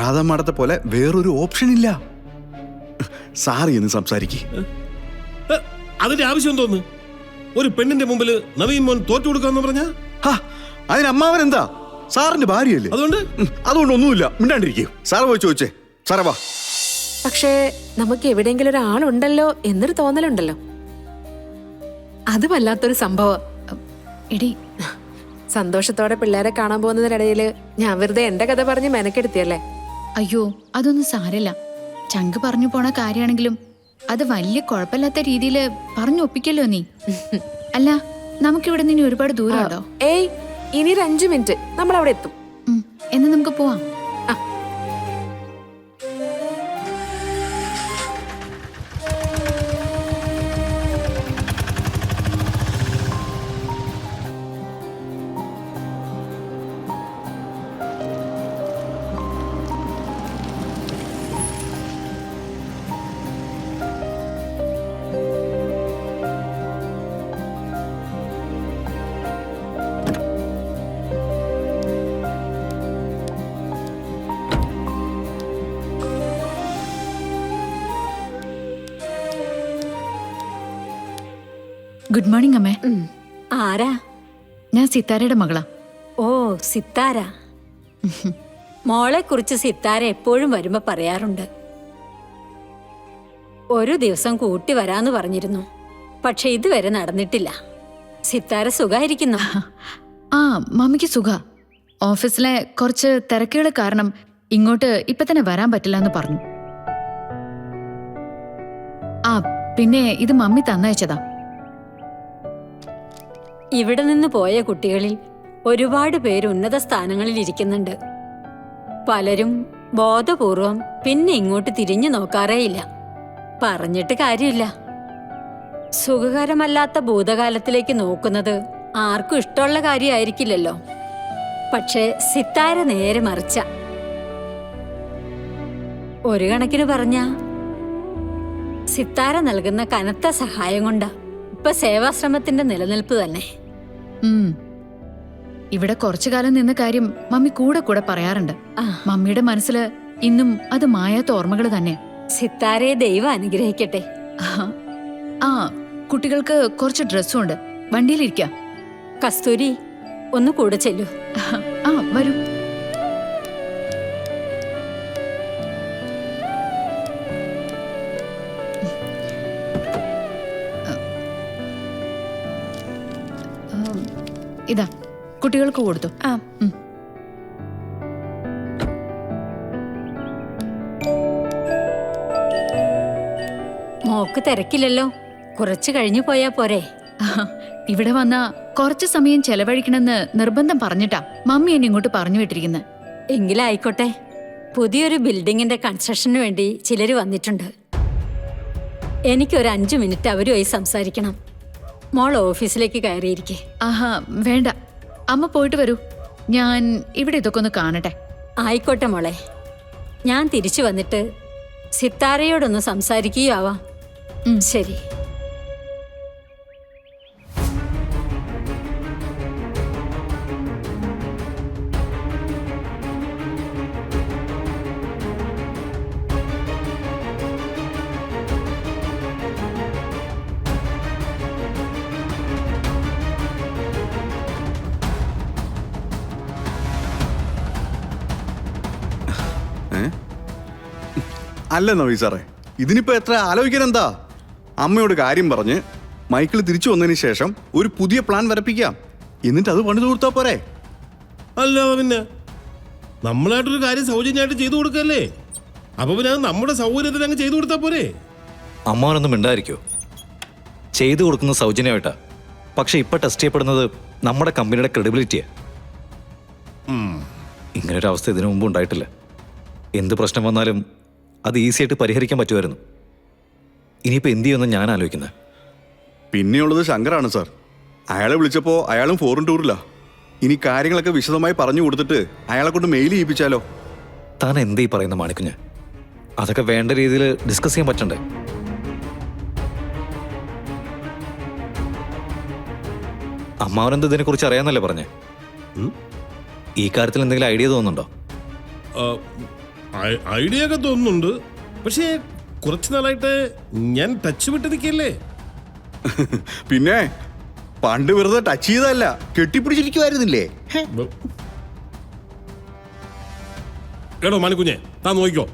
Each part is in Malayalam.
സുജാത മാഡത്തെ പോലെ വേറൊരു ഓപ്ഷൻ ഇല്ല. സാറി എന്ന് സംസാരിക്കേ. അതിന്റെ ആവശ്യം തോന്നുന്നു. ഒരു പെണ്ണിന്റെ മുമ്പിൽ നവീൻ മോൻ തോറ്റു കൊടുക്കാന്ന് പറഞ്ഞ അതിന് അമ്മാവൻ എന്താ? സാറിന്റെ ഭാര്യയല്ലേ. അതുകൊണ്ട് ഒന്നുമില്ല, മിണ്ടാണ്ടിരിക്കൂ. സാറ് പോയി ചോദിച്ചേ. സാറേ വാ. പക്ഷേ നമുക്ക് എവിടെയെങ്കിലും ഒരാളുണ്ടല്ലോ എന്നൊരു തോന്നലുണ്ടല്ലോ. അത് വല്ലാത്തൊരു സംഭവം. എടി, സന്തോഷത്തോടെ പിള്ളേരെ കാണാൻ പോകുന്നതിനിടയിൽ ഞാൻ വെറുതെ എന്റെ കഥ പറഞ്ഞ് മെനക്കെടുത്തിയല്ലേ. അയ്യോ, അതൊന്നും സാരല്ല. ചങ്ക് പറഞ്ഞു പോണ കാര്യമാണെങ്കിലും അത് വലിയ കുഴപ്പമില്ലാത്ത രീതിയിൽ പറഞ്ഞു ഒപ്പിക്കല്ലോ നീ. അല്ല, നമുക്കിവിടെ നിന്ന് ഒരുപാട് ദൂരമുണ്ടോ? ഏയ്, ഇനി ഒരു 5 മിനിറ്റ് നമ്മൾ അവിടെ എത്തും. എന്ന് നമുക്ക് പോവാം. ഗുഡ് മോർണിംഗ് അമ്മേ. ആരാ? ഞാൻ സിത്താരയുടെ മകളാ. ഓ, സിത്താര. മോളെ കുറിച്ച് സിത്താര എപ്പോഴും വരുമ്പോ പറയാറുണ്ട്. ഒരു ദിവസം കൂട്ടി വരാന്ന് പറഞ്ഞിരുന്നു, പക്ഷെ ഇതുവരെ നടന്നിട്ടില്ല. സിത്താര സുഖായിരിക്കുന്നു? ആ, മമ്മിക്ക് സുഖ. ഓഫീസിലെ കുറച്ച് തിരക്കുകൾ കാരണം ഇങ്ങോട്ട് ഇപ്പൊ തന്നെ വരാൻ പറ്റില്ല എന്ന് പറഞ്ഞു. ആ, പിന്നെ ഇത് മമ്മി തന്നയച്ചതാ. ഇവിടെ നിന്ന് പോയ കുട്ടികളിൽ ഒരുപാട് പേര് ഉന്നത സ്ഥാനങ്ങളിൽ ഇരിക്കുന്നുണ്ട്. പലരും ബോധപൂർവം പിന്നെ ഇങ്ങോട്ട് തിരിഞ്ഞു നോക്കാറേയില്ല. പറഞ്ഞിട്ട് കാര്യമില്ല. സുഖകരമല്ലാത്ത ഭൂതകാലത്തിലേക്ക് നോക്കുന്നത് ആർക്കും ഇഷ്ടമുള്ള കാര്യമായിരിക്കില്ലല്ലോ. പക്ഷേ സിത്താര നേരെ മറിച്ച. ഒരു കണക്കിന് പറഞ്ഞ സിത്താര നൽകുന്ന കനത്ത സഹായം കൊണ്ടാ ഇപ്പൊ സേവാശ്രമത്തിന്റെ നിലനിൽപ്പ് തന്നെ. ഇവിടെ കുറച്ചു കാലം നിന്ന കാര്യം മമ്മി കൂടെ കൂടെ പറയാറുണ്ട്. മമ്മിയുടെ മനസ്സില് ഇന്നും അത് മായാത്ത ഓർമ്മകൾ തന്നെ. സിത്താരയെ ദൈവം അനുഗ്രഹിക്കട്ടെ. ആ, കുട്ടികൾക്ക് കുറച്ച് ഡ്രസ്സും ഉണ്ട്. വണ്ടിയിലിരിക്കാം. കസ്തൂരി, ഒന്ന് കൂടെ ചെല്ലൂ. ആ, വരൂ. ഇതാ, കുട്ടികൾക്ക് കൊടുത്തു. മോക്ക് തിരക്കില്ലല്ലോ, കുറച്ച് കഴിഞ്ഞു പോയാ പോരെ? ഇവിടെ വന്ന കുറച്ച് സമയം ചെലവഴിക്കണമെന്ന് നിർബന്ധം പറഞ്ഞിട്ടാ മമ്മി എന്നെ ഇങ്ങോട്ട് പറഞ്ഞു വിട്ടിരിക്കുന്നത്. എങ്കിലായിക്കോട്ടെ. പുതിയൊരു ബിൽഡിങ്ങിന്റെ കൺസ്ട്രക്ഷന് വേണ്ടി ചിലര് വന്നിട്ടുണ്ട്. എനിക്കൊരു 5 മിനിറ്റ് അവരുമായി സംസാരിക്കണം. മോൾ ഓഫീസിലേക്ക് കയറിയിരിക്കെ. ആഹാ, വേണ്ട, അമ്മ പോയിട്ട് വരൂ. ഞാൻ ഇവിടെ ഇതൊക്കെ ഒന്ന് കാണട്ടെ. ആയിക്കോട്ടെ മോളെ, ഞാൻ തിരിച്ചു വന്നിട്ട് സിത്താരയോടൊന്ന് സംസാരിക്കുകയോ ആവാം. ശരി. അല്ല നവീ സാറേ, ഇതിനിപ്പോ എത്ര ആലോചിക്കാൻ എന്താ? അമ്മയോട് കാര്യം പറഞ്ഞ് മൈക്കിൾ തിരിച്ചു വന്നതിന് ശേഷം ഒരു പുതിയ പ്ലാൻ വരപ്പിക്കാം. എന്നിട്ട് അത് പണിത് കൊടുത്താ പോരെ? അല്ല പിന്നെ നമ്മളായിട്ടൊരു കാര്യം സൗജന്യമായിട്ട് ചെയ്തു കൊടുക്കല്ലേ? അപ്പൊ പിന്നെ അത് നമ്മുടെ സൗകര്യത്തിന് അങ്ങ് ചെയ്തു കൊടുത്താ പോരെ? അമ്മാവനൊന്നും മിണ്ടായിരിക്കോ? ചെയ്തു കൊടുക്കുന്ന സൗജന്യമായിട്ടാ. പക്ഷെ ഇപ്പൊ ടെസ്റ്റ് ചെയ്യപ്പെടുന്നത് നമ്മുടെ കമ്പനിയുടെ ക്രെഡിബിലിറ്റിയാ. ഇങ്ങനൊരു അവസ്ഥ ഇതിനു മുമ്പ് ഉണ്ടായിട്ടില്ല. എന്ത് പ്രശ്നം വന്നാലും അത് ഈസി ആയിട്ട് പരിഹരിക്കാൻ പറ്റുമായിരുന്നു. ഇനിയിപ്പോൾ എന്ത് ചെയ്യുമെന്ന് ഞാൻ ആലോചിക്കുന്നത്. പിന്നെയുള്ളത് ശങ്കറാണ് സാർ. അയാളെ വിളിച്ചപ്പോൾ അയാളും ഫോറിൻ ടൂറില്ല. ഇനി കാര്യങ്ങളൊക്കെ വിശദമായി പറഞ്ഞു കൊടുത്തിട്ട് അയാളെ കൊണ്ട് മെയിൽ ചെയ്യിപ്പിച്ചാലോ? താൻ എന്തീ പറയുന്ന മാണിക്കുഞ്ഞ്? അതൊക്കെ വേണ്ട രീതിയിൽ ഡിസ്കസ് ചെയ്യാൻ പറ്റണ്ടേ? അമ്മാവനെന്ത് ഇതിനെക്കുറിച്ച് അറിയാമെന്നല്ലേ പറഞ്ഞേ? ഈ കാര്യത്തിൽ എന്തെങ്കിലും ഐഡിയ തോന്നുന്നുണ്ടോ? ഐഡിയ ഒക്കെ തോന്നുന്നുണ്ട്. പക്ഷേ കുറച്ച് നാളായിട്ട് ഞാൻ ടച്ച് വിട്ട് നിൽക്കല്ലേ. പിന്നെ പണ്ട് വെറുതെ ടച്ച് ചെയ്തതല്ല, കെട്ടിപ്പിടിച്ചിരിക്കുമായിരുന്നില്ലേ? എടോ മണിക്കുഞ്ഞെ, താൻ നോക്കിക്കോ.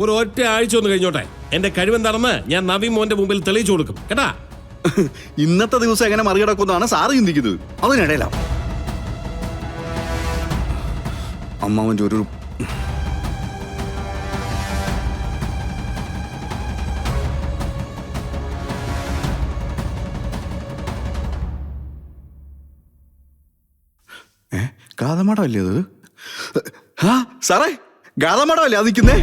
ഒരു ഒറ്റ ആഴ്ച ഒന്ന് കഴിഞ്ഞോട്ടെ. എന്റെ കഴിവെന്താണെന്ന് ഞാൻ നവീൻ മോന്റെ മുമ്പിൽ തെളിയിച്ചു കൊടുക്കും കേട്ടാ. ഇന്നത്തെ ദിവസം എങ്ങനെ മറികടക്കുമെന്നാണ് സാറ് ചിന്തിക്കുന്നത്. അതിനിടയിലാ അമ്മാവൻ ഒരു ഗാഥമാടമല്ലേ അത്? ആ സാറേ, ഗാഥമാടമല്ലേ അത് നിൽക്കുന്നേ?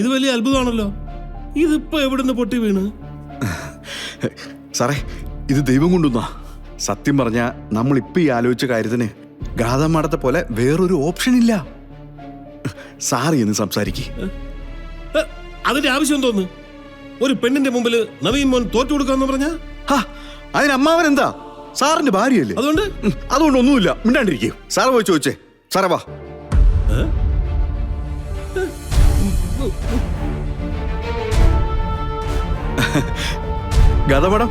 ഇത് വലിയ അത്ഭുതമാണല്ലോ. ഇതിപ്പോ എവിടുന്ന് പൊട്ടി വീണ്? സാറേ, ഇത് ദൈവം കൊണ്ടുവന്നാ. സത്യം പറഞ്ഞ നമ്മളിപ്പോ ഈ ആലോചിച്ച കാര്യത്തിന് ഗാഥമാടത്തെ പോലെ വേറൊരു ഓപ്ഷൻ ഇല്ല. സാറി എന്ന് സംസാരിക്കേ. അതിന്റെ ആവശ്യം തോന്നുന്നു. ഒരു പെണ്ണിന്റെ മുമ്പിൽ നവീൻ മോൻ തോറ്റു കൊടുക്കാന്ന് പറഞ്ഞ അതിന് അമ്മാവൻ എന്താ? സാറിന്റെ ഭാര്യയല്ലേ? അതുകൊണ്ടൊന്നുമില്ല, മിണ്ടാണ്ടിരിക്കും. സാറ് പോയി ചോദിച്ചേ. സാറേ വാ. ഗാഥമാടം,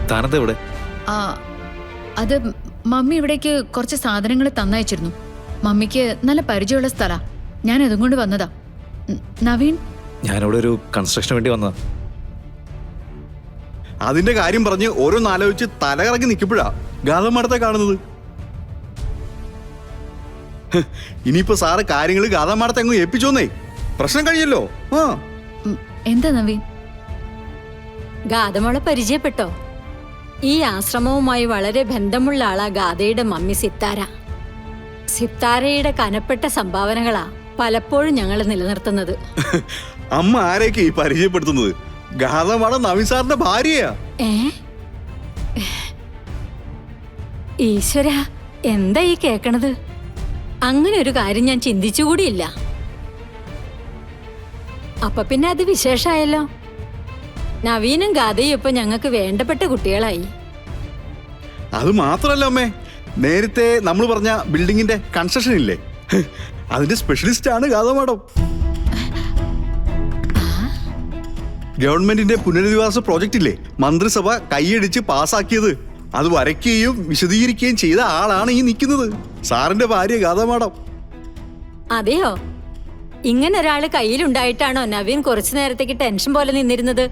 താനത്തെ എവിടെ? ആ അത് മമ്മി ഇവിടേക്ക് കുറച്ച് സാധനങ്ങൾ തന്നയച്ചിരുന്നു. മമ്മിക്ക് നല്ല പരിചയമുള്ള സ്ഥലാ. ഞാൻ അതും കൊണ്ട് വന്നതാ. നവീൻ, ഞാനിവിടെ ഒരു കൺസ്ട്രക്ഷന് വേണ്ടി വന്നതാ. അതിന്റെ കാര്യം പറഞ്ഞ് ഓരോന്നാലോചിച്ച് തലകറങ്ങി നിൽക്കുമ്പോഴാ ഗാഥമാടത്തെ കാണുന്നത്. ഇനിയിപ്പോ സാറ് കാര്യങ്ങൾ ഗാഥമാടത്തെ അങ്ങ് ഏൽപ്പിച്ചോന്നേ, പ്രശ്നം കഴിയല്ലോ. എന്താ നവീൻ? ഗാഥമോളെ പരിചയപ്പെട്ടോ? ഈ ആശ്രമവുമായി വളരെ ബന്ധമുള്ള ആളാ ഗാഥയുടെ മമ്മി സിത്താര. സിത്താരയുടെ കനപ്പെട്ട സംഭാവനകളാ പലപ്പോഴും ഞങ്ങൾ നിലനിർത്തുന്നത്. അമ്മ ആരെയൊക്കെ ഈ പരിചയപ്പെടുത്തുന്നത്? ഗാഥമാടം നവീൻ സാറിന്റെ ഭാര്യയാ. ഈശ്വര, എന്താ ഈ കേക്കണത്? അങ്ങനെ ഒരു കാര്യം ഞാൻ ചിന്തിച്ചുകൂടിയില്ല. അപ്പൊ പിന്നെ അത് വിശേഷായല്ലോ. നവീനും ഗാഥയും ഇപ്പൊ ഞങ്ങൾക്ക് വേണ്ടപ്പെട്ട കുട്ടികളായി. അത് മാത്രല്ല അമ്മേ, നേരത്തെ നമ്മൾ പറഞ്ഞ ബിൽഡിങ്ങിന്റെ കൺസ്ട്രക്ഷൻ ഇല്ലേ, അതിന്റെ സ്പെഷ്യലിസ്റ്റ് ആണ് ഗാഥമാടം. ഗവൺമെന്റിന്റെ പുനരധിവാസ പ്രോജക്റ്റ് ഇല്ലേ, മന്ത്രിസഭ കൈയടിച്ച് പാസ്സാക്കിയത്, അത് വരയ്ക്കുകയും വിശദീകരിക്കുകയും ചെയ്ത ആളാണ് ഈ നിൽക്കുന്നത്, സാറിന്റെ ഭാര്യ ഗാഥമാടം. അതെയോ? ഇങ്ങനെ ഒരാള് കയ്യിലുണ്ടായിട്ടാണോ നവീൻ കുറച്ചു നേരത്തേക്ക് ടെൻഷൻ പോലെ നിന്നിരുന്നത്?